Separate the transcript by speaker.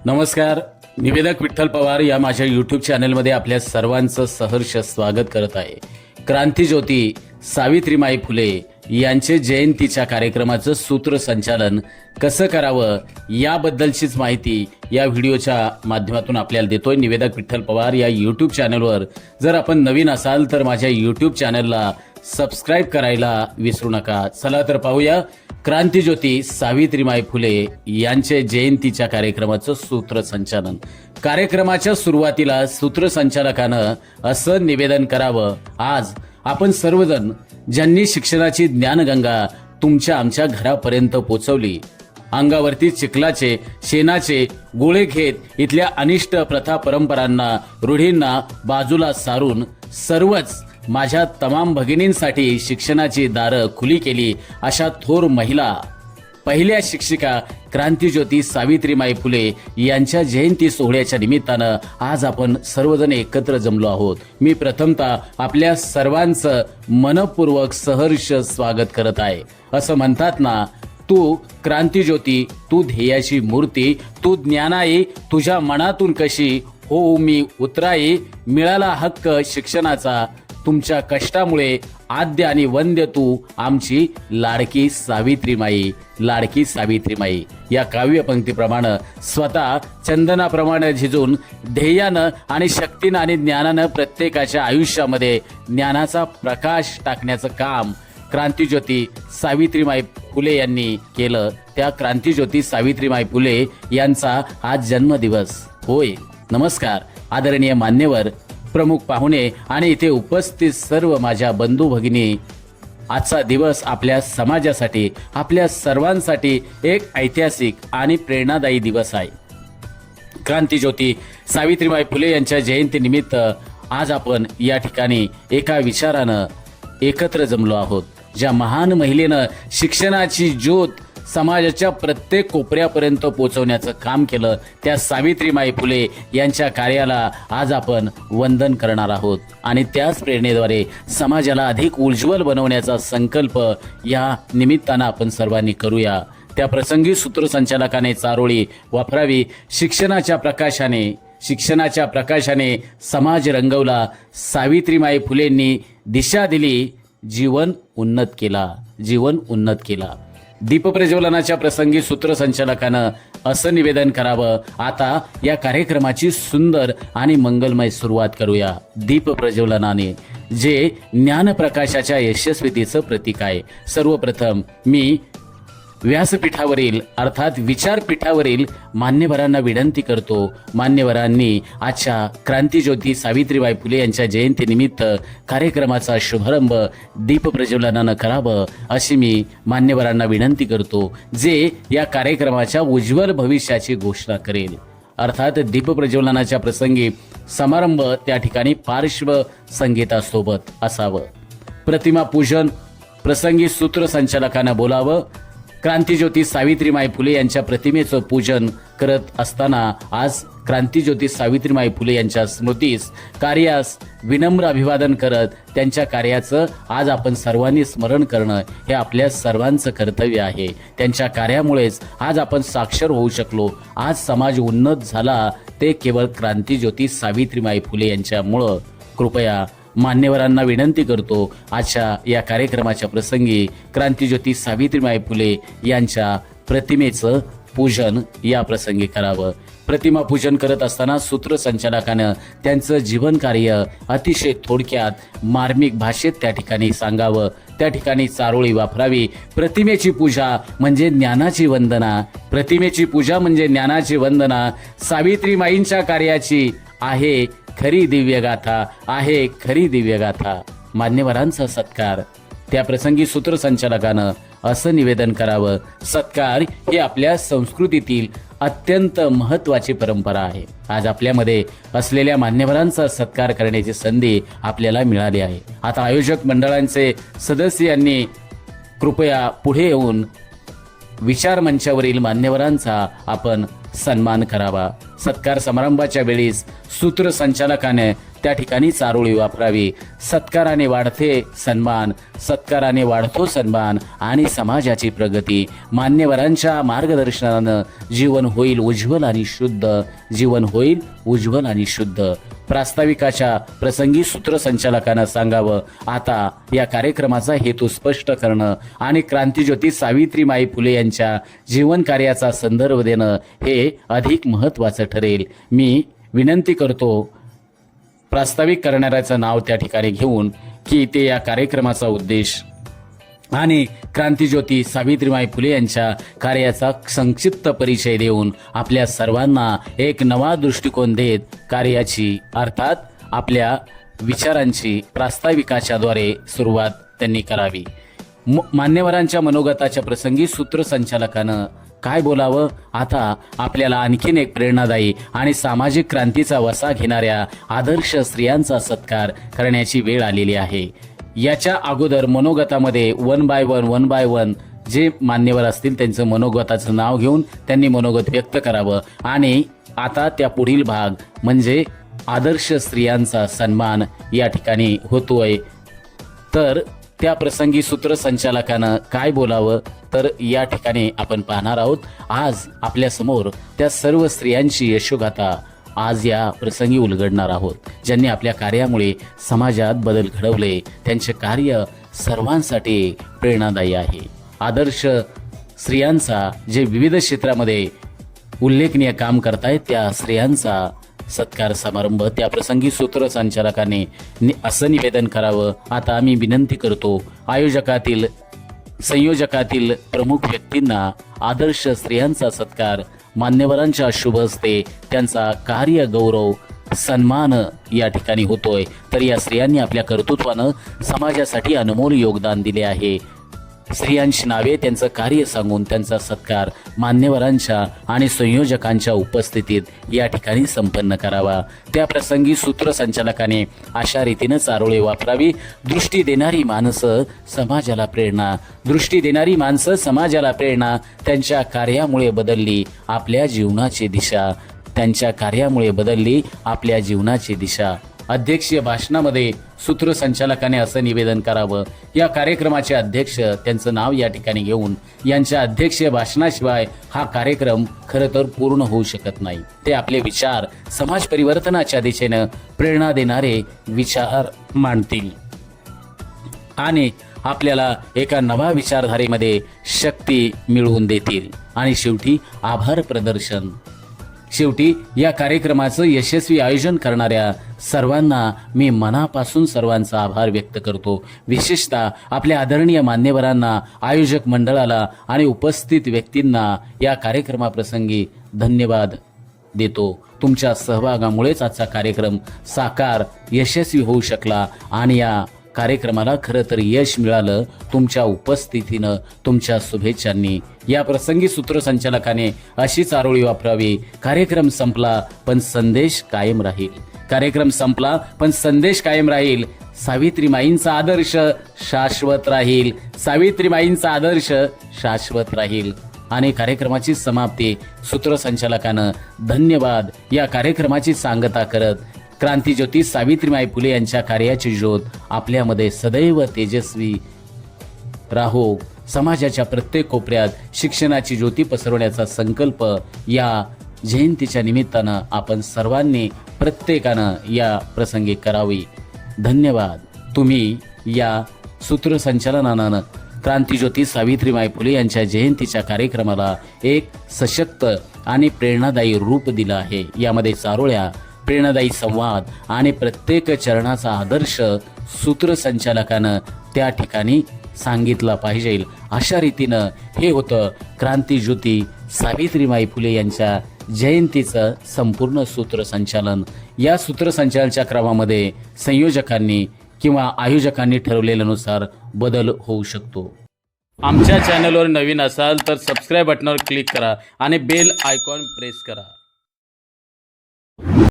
Speaker 1: नमस्कार. निवेदक विठ्ठल पवार या माझ्या यूट्यूब चॅनलमध्ये आपल्या सर्वांचं सहर्ष स्वागत करत आहे. क्रांतिज्योती सावित्रीमाई फुले यांचे जयंतीच्या कार्यक्रमाचं सूत्रसंचालन कसं करावं याबद्दलचीच माहिती या व्हिडिओच्या माध्यमातून आपल्याला देतोय. निवेदक विठ्ठल पवार या यूट्यूब चॅनलवर जर आपण नवीन असाल तर माझ्या यूट्यूब चॅनलला सबस्क्राईब करायला विसरू नका. चला तर पाहूया क्रांतिज्योती सावित्रीमाई फुले यांचे जयंतीच्या कार्यक्रमाचं सूत्रसंचालन. कार्यक्रमाच्या सुरुवातीला सूत्रसंचालकानं असं निवेदन करावं, आज आपण सर्वजण ज्यांनी शिक्षणाची ज्ञानगंगा तुमच्या आमच्या घरापर्यंत पोचवली, अंगावरती चिखलाचे शेणाचे गोळे घेत इथल्या अनिष्ट प्रथा परंपरांना रूढींना बाजूला सारून सर्वच माझ्या तमाम भगिनींसाठी शिक्षणाची दारं खुली केली अशा थोर महिला, पहिल्या शिक्षिका क्रांतिज्योती सावित्रीमाई फुले यांच्या जयंती सोहळ्याच्या निमित्तानं आज आपण सर्वजण एकत्र जमलो आहोत. मी प्रथमतः आपल्या सर्वांचं मनपूर्वक सहर्ष स्वागत करत आहे. असं म्हणतात ना, तू क्रांतिज्योती, तू ध्येयाची मूर्ती, तू ज्ञानाई तुझ्या मनातून कशी हो मी उतराई, मिळाला हक्क शिक्षणाचा तुमच्या कष्टामुळे आद्य आणि वंद्य तू आमची लाडकी सावित्रीमाई, लाडकी सावित्रीमाई. या काव्यपंक्तीप्रमाणे स्वतः चंदनाप्रमाणे झिजून ध्येयानं आणि शक्तीनं आणि ज्ञानानं प्रत्येकाच्या आयुष्यामध्ये ज्ञानाचा प्रकाश टाकण्याचं काम क्रांतिज्योती सावित्रीमाई फुले यांनी केलं. त्या क्रांतिज्योती सावित्रीमाई फुले यांचा आज जन्मदिवस होय. नमस्कार आदरणीय मान्यवर, प्रमुख पाहुणे आणि इथे उपस्थित सर्व माझ्या बंधू भगिनी. आजचा दिवस आपल्या समाजासाठी, आपल्या सर्वांसाठी एक ऐतिहासिक आणि प्रेरणादायी दिवस आहे. क्रांतिज्योती सावित्रीमाई फुले यांच्या जयंतीनिमित्त आज आपण या ठिकाणी एका विचारानं एकत्र जमलो आहोत. ज्या महान महिलेनं शिक्षणाची ज्योत समाजाच्या प्रत्येक कोपऱ्यापर्यंत पोहोचवण्याचं काम केलं, त्या सावित्रीमाई फुले यांच्या कार्याला आज आपण वंदन करणार आहोत आणि त्याच प्रेरणेद्वारे समाजाला अधिक उज्ज्वल बनवण्याचा संकल्प या निमित्तानं आपण सर्वांनी करूया. त्या प्रसंगी सूत्रसंचालकाने चारोळी वापरावी. शिक्षणाच्या प्रकाशाने समाज रंगवला. सावित्रीमाई फुलेंनी दिशा दिली, जीवन उन्नत केला. दीपप्रज्वलनाच्या प्रसंगी सूत्रसंचालकानं असं निवेदन करावं, आता या कार्यक्रमाची सुंदर आणि मंगलमय सुरुवात करूया दीपप्रज्वलनाने, जे ज्ञानप्रकाशाच्या यशस्वीतेचं प्रतीक आहे. सर्वप्रथम मी व्यासपीठावरील अर्थात विचारपीठावरील मान्यवरांना विनंती करतो, मान्यवरांनी आजच्या क्रांतिज्योती सावित्रीबाई फुले यांच्या जयंतीनिमित्त कार्यक्रमाचा शुभारंभ दीपप्रज्वलनानं करावं अशी मी मान्यवरांना विनंती करतो, जे या कार्यक्रमाच्या उज्ज्वल भविष्याची घोषणा करेल. अर्थात दीपप्रज्वलनाच्या प्रसंगी समारंभ त्या ठिकाणी पार्श्व संगीतासोबत असावं. प्रतिमा पूजन प्रसंगी सूत्रसंचालकानं बोलावं. क्रांतिज्योती सावित्रीमाई फुले यांच्या प्रतिमेचं पूजन करत असताना आज क्रांतिज्योती सावित्रीमाई फुले यांच्या स्मृतीस, कार्यास विनम्र अभिवादन करत त्यांच्या कार्याचं आज आपण सर्वांनी स्मरण करणं हे आपल्या सर्वांचं कर्तव्य आहे. त्यांच्या कार्यामुळेच आज आपण साक्षर होऊ शकलो. आज समाज उन्नत झाला ते केवळ क्रांतिज्योती सावित्रीमाई फुले यांच्यामुळं. कृपया मान्यवरांना विनंती करतो, आजच्या या कार्यक्रमाच्या प्रसंगी क्रांतिज्योती सावित्रीमाई फुले यांच्या प्रतिमेचं पूजन या प्रसंगी करावं. प्रतिमा पूजन करत असताना सूत्रसंचालकानं त्यांचं जीवन कार्य अतिशय थोडक्यात मार्मिक भाषेत त्या ठिकाणी सांगावं. त्या ठिकाणी चारोळी वापरावी. प्रतिमेची पूजा म्हणजे ज्ञानाची वंदना, प्रतिमेची पूजा म्हणजे ज्ञानाची वंदना. सावित्रीमाईंच्या कार्याची आहे खरी दिव्य गाथा. मान्यवरांचा सत्कार. त्या प्रसंगी सूत्रसंचालकानं असं निवेदन करावं, सत्कार ही आपल्या संस्कृतीतील अत्यंत महत्त्वाची परंपरा आहे. आज आपल्यामध्ये असलेल्या मान्यवरांचा सत्कार करण्याची संधी आपल्याला मिळाली आहे. आता आयोजक मंडळांचे सदस्य यांनी कृपया पुढे येऊन विचार मंचावरील मान्यवरांचा आपण सन्मान करावा. सत्कार समारंभाच्या वेळीस सूत्रसंचालकाने त्या ठिकाणी चारोळी वापरावी. सत्काराने वाढते सन्मान, सत्काराने वाढतो सन्मान आणि समाजाची प्रगती. मान्यवरांच्या मार्गदर्शनानं जीवन होईल उज्ज्वल आणि शुद्ध, जीवन होईल उज्ज्वल आणि शुद्ध. प्रास्ताविकाच्या प्रसंगी सूत्रसंचालकानं सांगावं. आता या कार्यक्रमाचा हेतू स्पष्ट करणं आणि क्रांतिज्योती सावित्रीमाई फुले यांच्या जीवन कार्याचा संदर्भ देणं हे अधिक महत्त्वाचं ठरेल. मी विनंती करतो प्रास्ताविक करणाऱ्याचं नाव त्या ठिकाणी घेऊन की ते या कार्यक्रमाचा उद्देश आणि क्रांतिज्योती सावित्रीमाई फुले यांच्या कार्याचा संक्षिप्त परिचय देऊन आपल्या सर्वांना एक नवा दृष्टिकोन देत कार्याची अर्थात आपल्या विचारांची प्रास्ताविकाच्याद्वारे सुरुवात त्यांनी करावी. मान्यवरांच्या मनोगताच्या प्रसंगी सूत्रसंचालकानं काय बोलावं. आता आपल्याला आणखीन एक प्रेरणादायी आणि सामाजिक क्रांतीचा वसा घेणाऱ्या आदर्श स्त्रियांचा सत्कार करण्याची वेळ आलेली आहे. याच्या अगोदर मनोगतामध्ये वन बाय वन जे मान्यवर असतील त्यांचं मनोगताचं नाव घेऊन त्यांनी मनोगत व्यक्त करावं आणि आता त्या पुढील भाग म्हणजे आदर्श स्त्रियांचा सन्मान या ठिकाणी होतोय. तर त्या प्रसंगी सूत्रसंचालकानं काय बोलावं तर या ठिकाणी आपण पाहणार आहोत. आज आपल्या समोर त्या सर्व स्त्रियांची यशोगाथा आज या प्रसंगी उलगडणार आहोत, ज्यांनी आपल्या कार्यामुळे समाजात बदल घडवले. त्यांचे कार्य सर्वांसाठी प्रेरणादायी आहे. आदर्श स्त्रियांचा जे विविध क्षेत्रामध्ये उल्लेखनीय काम करतायत त्या स्त्रियांचा सत्कार समारंभ त्या प्रसंगी सूत्रसंचालकाने असं निवेदन करावं. आता आम्ही विनंती करतो संयोजकातील प्रमुख व्यक्तींना आदर्श स्त्रियांचा सत्कार मान्यवरांच्या शुभ हस्ते त्यांचा कार्य गौरव सन्मान या ठिकाणी होतोय. तर या स्त्रियांनी आपल्या कर्तृत्वानं समाजासाठी अनमोल योगदान दिले आहे. स्त्रियांची नावे त्यांचं कार्य सांगून त्यांचा सत्कार मान्यवरांच्या आणि संयोजकांच्या उपस्थितीत या ठिकाणी संपन्न करावा. त्या प्रसंगी सूत्रसंचालकाने अशा रीतीनं चारोळी वापरावी. दृष्टी देणारी माणसं समाजाला प्रेरणा, दृष्टी देणारी माणसं समाजाला प्रेरणा. त्यांच्या कार्यामुळे बदलली आपल्या जीवनाची दिशा, त्यांच्या कार्यामुळे बदलली आपल्या जीवनाची दिशा. अध्यक्षीय भाषणामध्ये सूत्रसंचालकाने असं निवेदन करावं. या कार्यक्रमाचे अध्यक्ष त्यांचं नाव या ठिकाणी घेऊन यांच्या अध्यक्षीय भाषणाशिवाय हा कार्यक्रम खरं तर पूर्ण होऊ शकत नाही. ते आपले विचार समाज परिवर्तनाच्या दिशेनं प्रेरणा देणारे विचार मांडतील आणि आपल्याला एका नव्या विचारधारेमध्ये शक्ती मिळवून देतील. आणि शेवटी आभार प्रदर्शन. शेवटी या कार्यक्रमाचं यशस्वी आयोजन करणाऱ्या सर्वांना मी मनापासून सर्वांचा आभार व्यक्त करतो. विशेषतः आपल्या आदरणीय मान्यवरांना, आयोजक मंडळाला आणि उपस्थित व्यक्तींना या कार्यक्रमाप्रसंगी धन्यवाद देतो. तुमच्या सहभागामुळेच आजचा कार्यक्रम साकार यशस्वी होऊ शकला आणि या कार्यक्रमाला खरं तर यश मिळालं तुमच्या उपस्थितीनं, तुमच्या शुभेच्छांनी. या प्रसंगी सूत्रसंचालकाने अशी चारोळी वापरावी. कार्यक्रम संपला पण संदेश कायम राहील. कार्यक्रम संपला पण संदेश कायम राहील. सावित्रीमाईंचा आदर्श शाश्वत राहील. सावित्रीमाईंचा आदर्श शाश्वत राहील. आणि कार्यक्रमाची समाप्ती सूत्रसंचालकानं धन्यवाद या कार्यक्रमाची सांगता करत क्रांतिज्योती सावित्रीमाई फुले यांच्या कार्याची ज्योत आपल्यामध्ये सदैव तेजस्वी राहो. समाजाच्या प्रत्येक कोपऱ्यात शिक्षणाची ज्योती पसरवण्याचा संकल्प या जयंतीच्या निमित्तानं आपण सर्वांनी प्रत्येकानं या प्रसंगी करावी. धन्यवाद. तुम्ही या सूत्रसंचालनानं क्रांतिज्योती सावित्रीमाई फुले यांच्या जयंतीच्या कार्यक्रमाला एक सशक्त आणि प्रेरणादायी रूप दिलं आहे. यामध्ये चारोळ्या, प्रेरणादायी संवाद आणि प्रत्येक चरणाचा आदर्श सूत्रसंचालकानं त्या ठिकाणी सांगितला पाहिजे. अशा रीतीनं हे होतं क्रांतिज्योती सावित्रीमाई फुले यांच्या जयंतीचं संपूर्ण सूत्रसंचालन. या सूत्रसंचालनाच्या क्रमामध्ये संयोजकांनी किंवा आयोजकांनी ठरवलेल्यानुसार बदल होऊ शकतो. आमच्या चॅनलवर नवीन असाल तर सबस्क्राईब बटनावर क्लिक करा आणि बेल आयकॉन प्रेस करा.